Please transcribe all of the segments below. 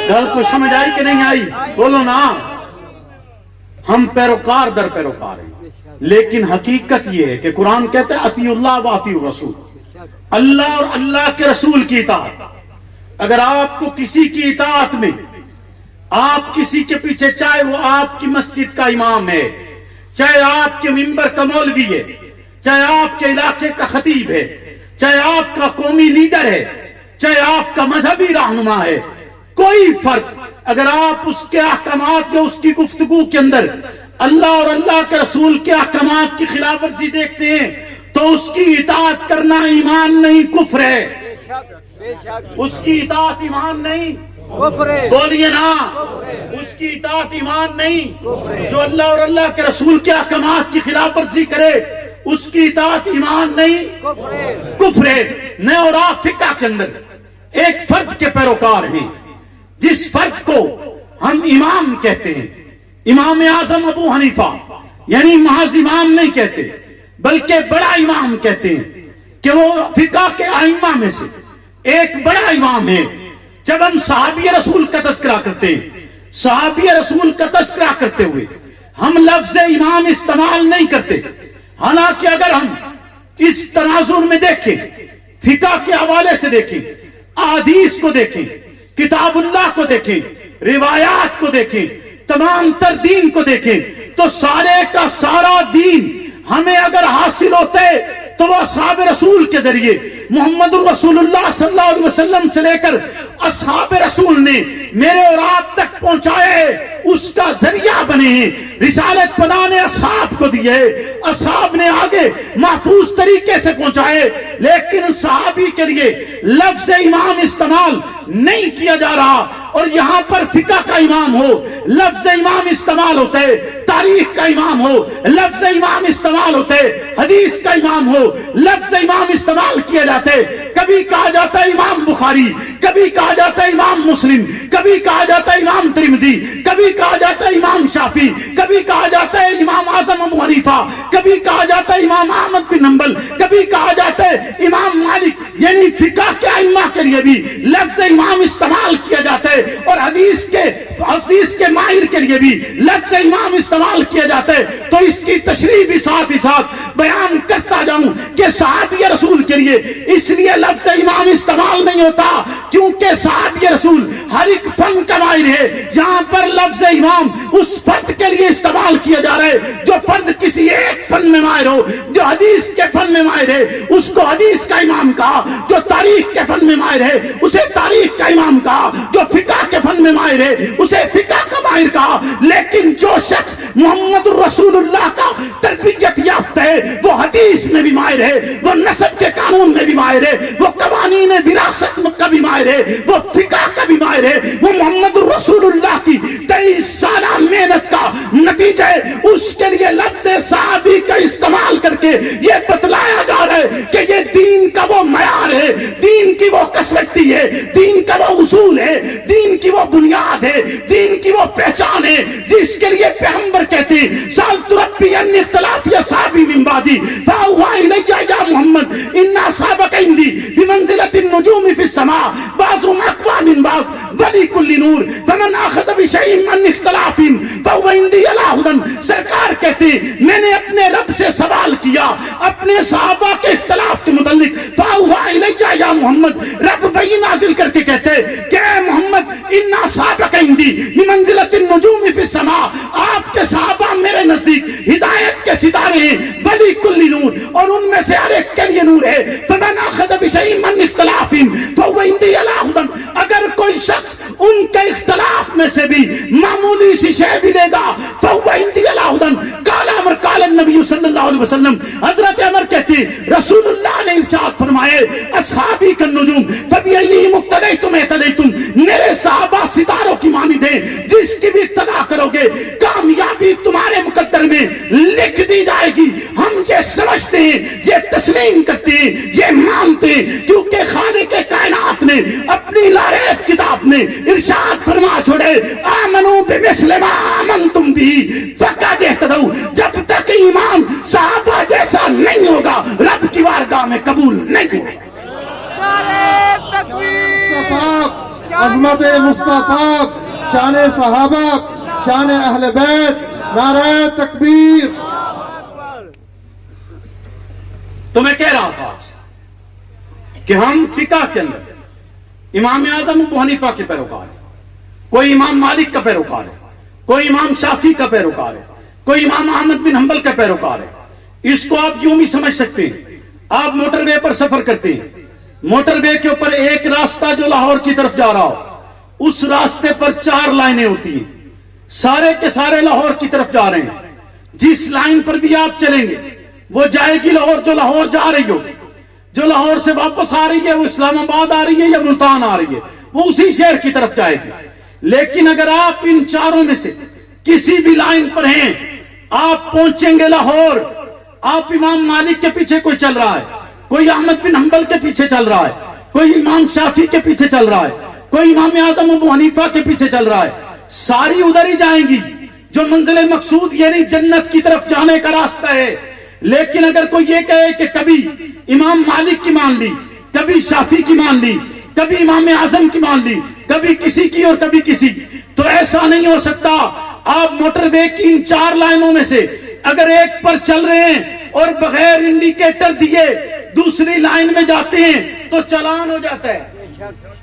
گل کو سمجھ آئی کہ نہیں آئی؟ بولو نا. ہم پیروکار در پیروکار ہیں، لیکن حقیقت یہ ہے کہ قرآن کہتا ہے اطیعوا اللہ و اطیعوا الرسول، اللہ اور اللہ کے رسول کی اطاعت. اگر آپ کو کسی کی اطاعت میں، آپ کسی کے پیچھے، چاہے وہ آپ کی مسجد کا امام ہے، چاہے آپ کے ممبر کا مولوی ہے، چاہے آپ کے علاقے کا خطیب ہے، چاہے آپ کا قومی لیڈر ہے، چاہے آپ کا مذہبی رہنما ہے، کوئی فرق، اگر آپ اس کے احکامات یا اس کی گفتگو کے اندر اللہ اور اللہ کے رسول کے احکامات کی خلاف ورزی دیکھتے ہیں تو اس کی اطاعت کرنا ایمان نہیں، کفر ہے. اس کی اطاعت ایمان نہیں، کفر ہے. بولیے نا، اس کی اطاعت ایمان نہیں. جو اللہ اور اللہ کے رسول کے احکامات کی خلاف ورزی کرے اس کی اطاعت ایمان نہیں، کفر ہے. میں اور آپ فقہ کے اندر ایک فرد کے پیروکار ہیں، جس فرد کو ہم امام کہتے ہیں. امام اعظم ابو حنیفہ، یعنی محض امام نہیں کہتے بلکہ بڑا امام کہتے ہیں کہ وہ فقہ کے ائمہ میں سے ایک بڑا امام ہے. جب ہم صحابی رسول کا تذکرہ کرتے ہیں، صحابی رسول کا تذکرہ کرتے ہوئے ہم لفظ امام استعمال نہیں کرتے. حالانکہ اگر ہم اس تناظر میں دیکھیں، فقہ کے حوالے سے دیکھیں، احادیث کو دیکھیں، کتاب اللہ کو دیکھیں، روایات کو دیکھیں، تمام تر دین کو دیکھیں، تو سارے کا سارا دین ہمیں اگر حاصل ہوتے تو وہ اصحاب رسول کے ذریعے محمد الرسول اللہ صلی اللہ علیہ وسلم سے لے کر اصحاب رسول نے میرے اور آپ تک پہنچائے، اس کا ذریعہ بنے ہیں. رسالت پناہ نے اصحاب کو دیے، اصحاب نے آگے محفوظ طریقے سے پہنچائے. لیکن صحابی کے لیے لفظ امام استعمال نہیں کیا جا رہا، اور یہاں پر فقہ کا امام ہو لفظ امام استعمال ہوتے، تاریخ کا امام ہو لفظ امام استعمال ہوتے، حدیث کا امام ہو لفظ امام استعمال کیے جاتے. کبھی کہا جاتا ہے امام بخاری، کبھی کہا جاتا ہے امام مسلم، کبھی کہا جاتا ہے امام ترمذی، کبھی کہا جاتا ہے امام شافعی، کبھی کہا جاتا ہے امام اعظم ابو حنیفہ، کبھی کہا جاتا ہے امام احمد بن حنبل، کبھی کہا جاتا ہے امام مالک. یعنی فقہ کے ائمہ کے لیے بھی لفظ امام استعمال کیا جاتا ہے، اور حدیث کے ماہر کے لیے بھی لفظ امام استعمال کیا جاتا ہے. تو اس کی تشریح بھی ساتھ ہی ساتھ بیان کرتا جاؤں کہ صحابی رسول کے لیے اس لیے لفظ امام استعمال نہیں ہوتا کیونکہ صحابی رسول ہر ایک فن کا ماہر ہے. یہاں پر لفظ امام اس فرد کے لیے استعمال کیا جا رہا ہے جو فرد کسی ایک فن میں ماہر ہو. جو حدیث کے فن میں ماہر ہے اس کو حدیث کا امام کہا، جو تاریخ کے فن میں ماہر ہے اسے تاریخ کا امام کہا، جو فقہ کے فن میں ماہر ہے اسے فقہ کا ماہر کہا. لیکن جو شخص محمد الرسول اللہ کا تربیت یافتہ ہے وہ حدیث میں بھی ماہر ہے، وہ نسب کے قانون میں بھی ماہر ہے، وہ قوانین وراثت کا بھی ماہر ہے، وہ فقہ کا بھی ماہر ہے. وہ محمد الرسول اللہ کی 23 سالہ محنت کا نتیجہ ہے. اس کے لیے لفظ صحابی کا استعمال کر کے یہ بتلایا جا رہا ہے کہ یہ دین کا وہ معیار ہے، دین کی وہ کسوٹی ہے، دین کا وہ اصول ہے، دین کی وہ بنیاد ہے، دین کی وہ پہچان ہے جس کے لیے پیغمبر کہتے ہیں سالت ربی ان اختلاف اصحابی من بعدی فاوحی الی یا محمد ان اصحابک عندی بمنزلۃ النجوم فی السماء بعضهم اقوى من بعض ولکل نور فمن اخذ بشیء من اختلاف فهو عندی علی ھدی. سرکار کہتے ہیں میں نے اپنے رب سے سوال کیا اپنے صحابہ کے اختلاف کے متعلق فاوحی الی یا محمد. رب وحی نازل کر کے کہتے ہیں کہ اے محمد ان اصحابک عندی بمنزلۃ النجوم فی السماء، آپ کے صحابہ میرے نزدیک ہدایت کے ستارے ہیں، ولی کل نور، اور ان میں سے ہر ایک کے لیے نور ہے. فمن اخذ بشیء من اختلاف فهو عندی علی ھدی. اگر کوئی شخص ان کے اختلاف میں سے بھی معمولی سی شے بھی دے گا فهو عندی علی ھدی. قال النبی صلی اللہ علیہ وسلم، حضرت عمر کہتے ہیں رسول اللہ نے ارشاد فرمائے اصحابی کالنجوم فبأیہم اقتدیتم اہتدیتم. میرے صحابہ ستاروں کی مانند ہیں، جس کی بھی اتباع کرو گے کامیابی تمہارے مقدر میں لکھ دی جائے گی. ہم یہ سمجھتے ہیں، یہ تسلیم کرتے ہیں، یہ مانتے ہیں کیونکہ خالق کائنات نے اپنی لاریب کتاب میں ارشاد فرما چھوڑے آمنوا بمثل ما آمنتم بھی فقد اہتدوا. جب تک ایمان صحابہ جیسا نہیں ہوگا رب کی بارگاہ میں قبول نہیں ہوگا. عظمت مصطفیٰ، شان صحابہ، شان اہل بیت، نعرہ تکبیر. تو میں کہہ رہا تھا کہ ہم فقہ کے اندر امام اعظم ابو حنیفہ کے پیروکار ہیں، کوئی امام مالک کا پیروکار ہے، کوئی امام شافعی کا پیروکار ہے، کوئی امام احمد بن حنبل کا پیروکار ہے. اس کو آپ یوں بھی سمجھ سکتے ہیں، آپ موٹر وے پر سفر کرتے ہیں، موٹر وے کے اوپر ایک راستہ جو لاہور کی طرف جا رہا ہو، اس راستے پر 4 لائنیں ہوتی ہیں، سارے کے سارے لاہور کی طرف جا رہے ہیں. جس لائن پر بھی آپ چلیں گے وہ جائے گی لاہور، جو لاہور جا رہی ہو، جو لاہور سے واپس آ رہی ہے وہ اسلام آباد آ رہی ہے یا ملتان آ رہی ہے، وہ اسی شہر کی طرف جائے گی. لیکن اگر آپ ان چاروں میں سے کسی بھی لائن پر ہیں، آپ پہنچیں گے لاہور، آپ امام مالک کے پیچھے کوئی چل رہا ہے، کوئی احمد بن حنبل کے پیچھے چل رہا ہے، کوئی امام شافعی کے پیچھے چل رہا ہے، کوئی امام اعظم ابو حنیفہ کے پیچھے چل رہا ہے، ساری ادھر ہی جائیں گی جو منزل مقصود یعنی جنت کی طرف جانے کا راستہ ہے. لیکن اگر کوئی یہ کہے کہ کبھی امام مالک کی مان لی، کبھی شافعی کی مان لی، کبھی امام اعظم کی مان لی، کبھی کسی کی اور کبھی کسی، تو ایسا نہیں ہو سکتا. آپ موٹر وے کی ان 4 لائنوں میں سے اگر ایک پر چل رہے ہیں اور بغیر انڈیکیٹر دیے دوسری لائن میں جاتے ہیں تو چلان ہو جاتا ہے.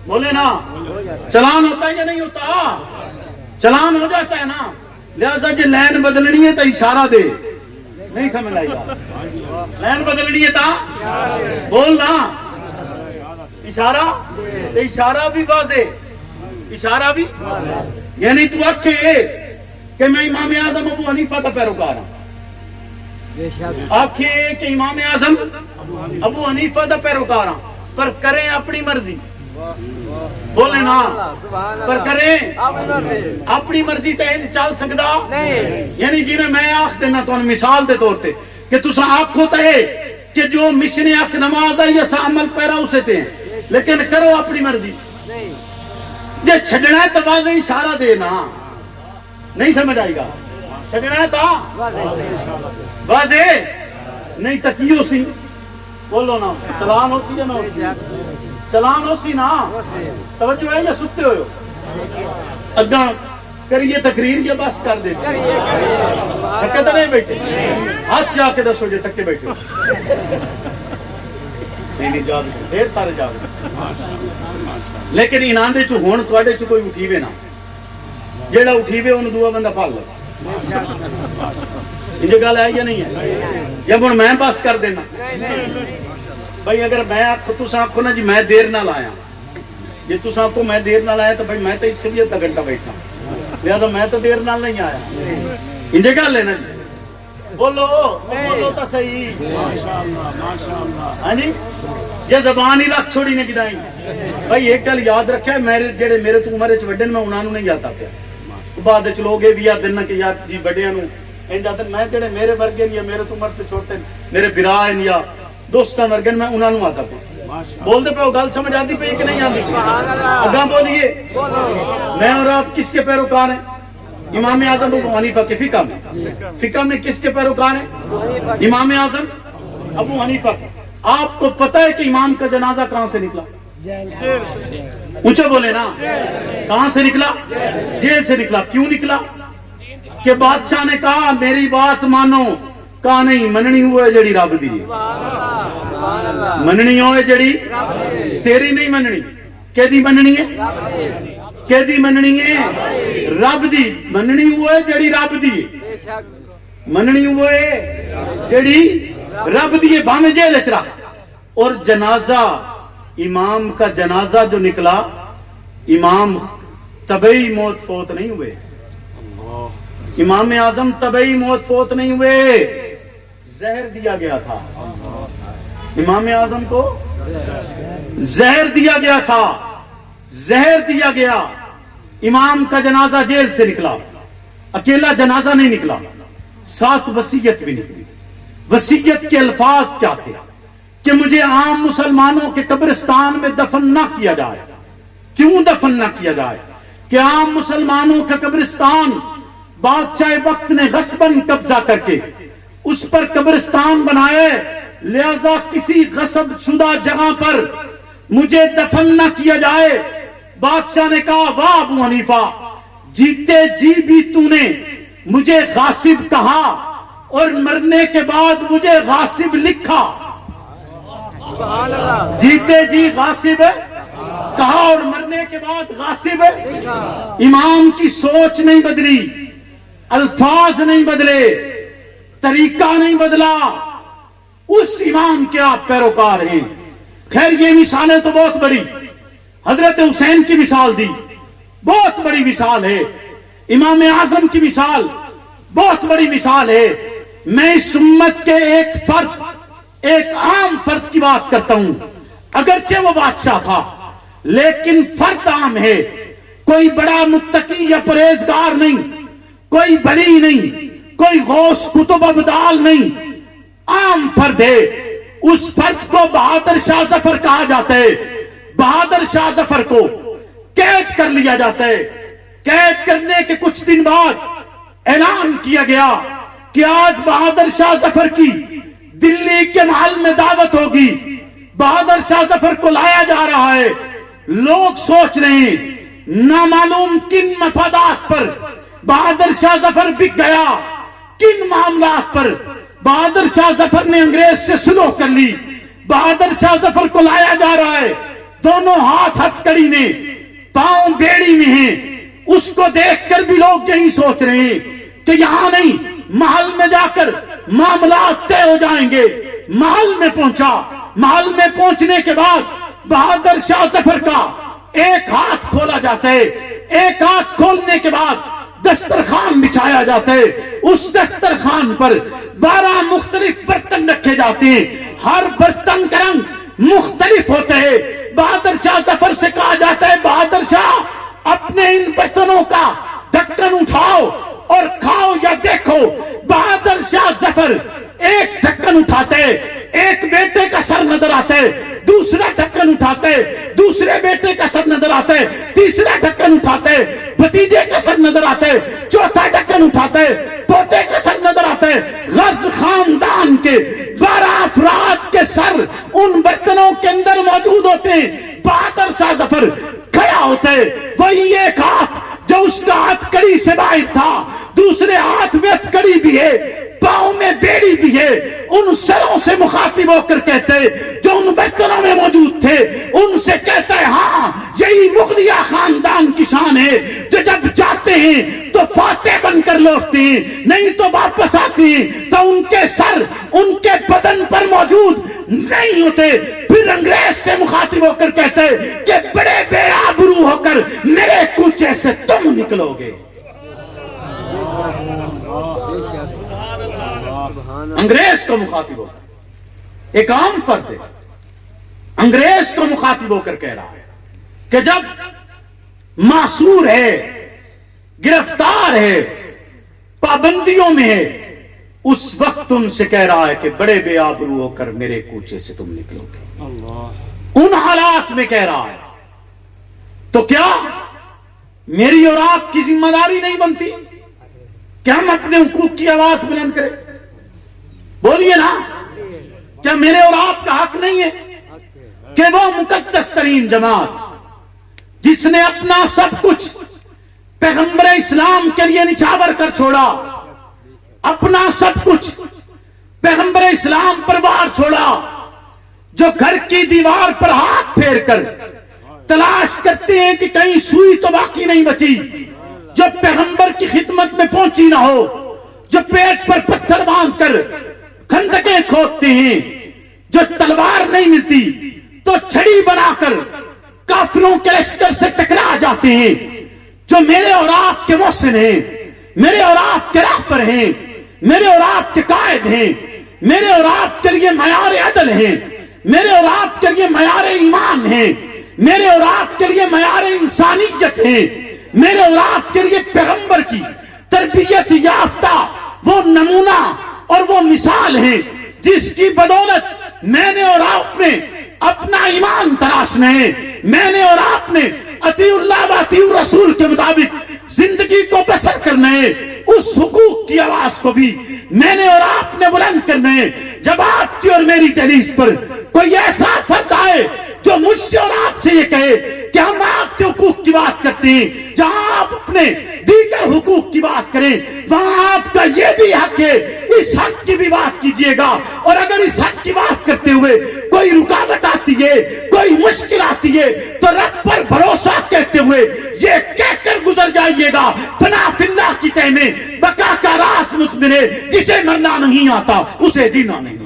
بولے نا، چلان ہوتا ہے یا نہیں ہوتا؟ چلان ہو جاتا ہے نا. لہذا جی لائن بدلنی ہے تو اشارہ دے، نہیں سمجھ آئی گا. لائن بدلنی ہے تا بولنا، اشارہ، اشارہ بھی واضح، اشارہ بھی، یعنی تو آکھے کہ میں امام اعظم ابو حنیفہ کا پیروکار ہوں، آکھے کہ امام اعظم ابو حنیفہ کا پیروکار ہوں، پر کریں اپنی مرضی. بولے نا، پر کریں اپنی مرضی تے چل سکدا نہیں. یعنی جی میں آخ دینا تو مثال دے طور تے کہ تسا آخو تے کہ جو مشن اک نماز ہے یا سا عمل پیرا اسے تے ہیں، لیکن کرو اپنی مرضی. جے چھڑنا ہے تو واضح اشارہ دینا، نہیں سمجھ آئے گا. چھڑنا ہے تا واضح نہیں تکیو سی. بولو نا، چلان ہو سی یا نہ ہو سی؟ چلان ہو سی نا. توجہ ہے یا ستے ہوئے اگاں کریے تقریر یا بس کر دے؟ تھکے تو نہیں بیٹھے؟ ہاتھ جا کے دسو جے تھکے بیٹھے. نہیں جا دیر سارے جا. لیکن انہاں دے چ ہن تواڈے چ کوئی اٹھیوے نا، جیڑا اٹھیوے اونوں دوسرا بندہ پال لے. یہ گل ہے یا نہیں ہے؟ یا ہن میں بس کر دینا بھائی؟ اگر میں آخو تسا آخو نا جی میں دیر نال آیا، جی تسا آخو میں دیر نال آیا تو بھائی میں تو اتنے بھی ادھا گھنٹہ بیٹھا، لہذا میں تو دیر نال نہیں آیا. انجے گل ہے نا جی؟ بولو بولو تو صحیح. ہاں جی، یہ زبان ہی رکھ چھوڑی نے گدائی. بھائی ایک گل یاد رکھا ہے، میرے جڑے میرے تو عمر وچ وڈے نے میں انہاں نوں نہیں یاد آتا. بعد وچ لوگ یہ بھی یاد دینا کہ یار جی بڑیاں نوں انج آدن، میں جڑے میرے ورگے یا میرے تو عمر سے چھوٹے میرے برا ہیں یا دوستاں ورگے میں انہاں نوں آتا پیا. بول دے پہ گل سمجھ آتی پئی کہ نہیں آتی؟ اگاں بولیے. میں اور آپ کس کے پیروکار ہیں؟ امام اعظم ابو حنیفہ کے. فقہ میں، فقہ میں کس کے پیروکار ہیں؟ امام اعظم ابو حنیفہ کے. آپ کو پتہ ہے کہ امام کا جنازہ کہاں سے نکلا؟ اونچا بولے نا، کہاں سے نکلا؟ جیل سے نکلا. کیوں نکلا؟ کہ بادشاہ نے کہا میری بات مانو. کہا نہیں، مننی ہوئے جڑی رب دی، مننی ہوئے جڑی تیری نہیں مننی. کہ دی مننی ہے؟ کہ دی مننی ہے؟ رب دی. مننی ہوئے جڑی رب دی، مننی ہوئے جڑی رب دی. بھاویں جیل وچ رکھ. اور جنازہ، امام کا جنازہ جو نکلا، امام طبعی موت فوت نہیں ہوئے. امام اعظم طبعی موت فوت نہیں ہوئے، زہر دیا گیا تھا. امام اعظم کو زہر دیا گیا تھا، زہر دیا گیا. امام کا جنازہ جیل سے نکلا. اکیلا جنازہ نہیں نکلا، ساتھ وصیت بھی نکلی. وصیت کے الفاظ کیا تھے؟ کہ مجھے عام مسلمانوں کے قبرستان میں دفن نہ کیا جائے. کیوں دفن نہ کیا جائے؟ کہ عام مسلمانوں کا قبرستان بادشاہ وقت نے غصباً قبضہ کر کے اس پر قبرستان بنائے، لہذا کسی غصب شدہ جگہ پر مجھے دفن نہ کیا جائے. بادشاہ نے کہا واہ ابو حنیفہ، جیتے جی بھی تو نے مجھے غاصب کہا اور مرنے کے بعد مجھے غاصب لکھا۔ جیتے جی غاصب کہا اور مرنے کے بعد غاصب۔ امام کی سوچ نہیں بدلی، الفاظ نہیں بدلے، طریقہ نہیں بدلا، اس امام کے آپ پیروکار ہیں۔ خیر یہ مثالیں تو بہت بڑی، حضرت حسین کی مثال دی، بہت بڑی مثال ہے، امام اعظم کی مثال بہت بڑی مثال ہے۔ میں اس امت کے ایک فرد، ایک عام فرد کی بات کرتا ہوں، اگرچہ وہ بادشاہ تھا لیکن فرد عام ہے، کوئی بڑا متقی یا پرہیزگار نہیں، کوئی ولی نہیں، کوئی غوث کتب ابدال نہیں، عام فرد ہے۔ اس فرد کو بہادر شاہ ظفر کہا جاتا ہے۔ بہادر شاہ ظفر کو قید کر لیا جاتا ہے۔ قید کرنے کے کچھ دن بعد اعلان کیا گیا کہ آج بہادر شاہ ظفر کی دلی کے محل میں دعوت ہوگی، بہادر شاہ ظفر کو لایا جا رہا ہے۔ لوگ سوچ رہے ہیں نامعلوم کن مفادات پر بہادر شاہ ظفر بک گیا، کن معاملات پر بہادر شاہ ظفر نے انگریز سے سلوح کر لی۔ بہادر شاہ ظفر کو لایا جا رہا ہے، دونوں ہاتھ ہتھ کڑی میں، پاؤں بیڑی میں ہیں۔ اس کو دیکھ کر بھی لوگ یہی سوچ رہے ہیں کہ یہاں نہیں، محل میں جا کر معاملات طے ہو جائیں گے۔ محل میں پہنچا، محل میں پہنچنے کے بعد بہادر شاہ ظفر کا ایک ہاتھ کھولا جاتا ہے۔ ایک ہاتھ کھولنے کے بعد دسترخوان بچھایا جاتا ہے۔ اس دسترخوان پر 12 مختلف برتن رکھے جاتے ہیں، ہر برتن کا رنگ مختلف ہوتا ہے۔ بہادر شاہ ظفر سے کہا جاتا ہے بہادر شاہ اپنے ان برتنوں کا ڈھکن اٹھاؤ اور کھاؤ یا دیکھو۔ بہادر شاہ ظفر ایک ڈھکن اٹھاتے، ایک بیٹے کا سر نظر آتا ہے، دوسرا ڈھکن اٹھاتے، دوسرے بیٹے کا سر نظر آتا ہے، تیسرا ڈھکن اٹھاتے، بھتیجے کا سر نظر آتا ہے، چوتھا ڈھکن اٹھاتے، پوتے کا سر نظر آتا ہے۔ غز خاندان کے 12 افراد کے سر ان برتنوں کے اندر موجود ہوتے ہیں۔ بہادر شاہ ظفر کھڑا ہوتا ہے، وہی ایک ہاتھ جو اس کا ہاتھ کڑی سے باہر تھا، دوسرے ہاتھ میں ہتھکڑی بھی ہے، پاؤں میں بیڑی بھی ہے۔ ان سروں سے مخاطب ہو کر کہتے ہیں جو ان برتنوں میں موجود تھے، ان سے کہتا ہے ہاں یہی مغلیہ خاندان کی شان ہے، جو جب جاتے ہیں تو فاتح بن کر لوٹتے ہیں، نہیں تو واپس آتے ہیں تو ان کے سر ان کے بدن پر موجود نہیں ہوتے۔ پھر انگریز سے مخاطب ہو کر کہتے ہیں کہ بڑے بے آبرو ہو کر میرے کوچے سے تم نکلو گے۔ انگریز کو مخاطب ہو کر، ایک عام فرد ہے، انگریز کو مخاطب ہو کر کہہ رہا ہے کہ جب معصور ہے، گرفتار ہے، پابندیوں میں ہے، اس وقت ان سے کہہ رہا ہے کہ بڑے بے آبرو ہو کر میرے کوچے سے تم نکلو گے۔ ان حالات میں کہہ رہا ہے تو کیا میری اور آپ کی ذمہ داری نہیں بنتی کہ ہم اپنے حقوق کی آواز بلند کریں؟ بولیے نا، کیا میرے اور آپ کا حق نہیں ہے کہ وہ مقدس ترین جماعت جس نے اپنا سب کچھ پیغمبر اسلام کے لیے نچھاور کر چھوڑا، اپنا سب کچھ پیغمبر اسلام پر بار چھوڑا، جو گھر کی دیوار پر ہاتھ پھیر کر تلاش کرتے ہیں کہ کہیں سوئی تو باقی نہیں بچی، جو پیغمبر کی خدمت میں پہنچی نہ ہو، جو پیٹ پر پتھر باندھ کر خندقیں کھودتے ہیں، جو تلوار نہیں ملتی تو چھڑی بنا کر کافروں کے لشکر سے ٹکرا جاتے ہیں، جو میرے اور آپ کے محسن ہیں، میرے اور آپ کے راہبر ہیں، میرے اور آپ کے قائد ہیں، میرے اور آپ کے لیے معیار عدل ہیں، میرے اور آپ کے لیے معیار ایمان ہیں، میرے اور آپ کے لیے معیار انسانیت ہیں، میرے اور آپ کے لیے پیغمبر کی تربیت یافتہ وہ نمونہ اور وہ مثال ہے جس کی بدولت میں نے اور آپ نے اپنا ایمان تراشنا ہے، میں نے اور آپ نے اطیع اللہ و اطیع الرسول کے مطابق زندگی کو بسر کرنا ہے۔ اس حقوق کی آواز کو بھی میں نے اور آپ نے بلند کرنا ہے. جب آپ کی اور میری دہلیز پر کوئی ایسا فرد آئے جو مجھ سے اور آپ سے یہ کہے کہ ہم آپ کے حقوق کی بات کرتے ہیں، جہاں آپ اپنے دیگر حقوق کی بات کریں وہاں آپ کا یہ بھی حق ہے، اس حق کی بھی بات کیجئے گا. اور اگر اس حق کی بات کرتے ہوئے کوئی رکاوٹ آتی ہے، کوئی مشکل آتی ہے، تو رب پر بھروسہ کہتے ہوئے یہ کہہ کر گزر جائیے گا، فنا فی اللہ کی تہ میں بقا کا راز مضمر ہے، جسے مرنا نہیں آتا اسے جینا نہیں.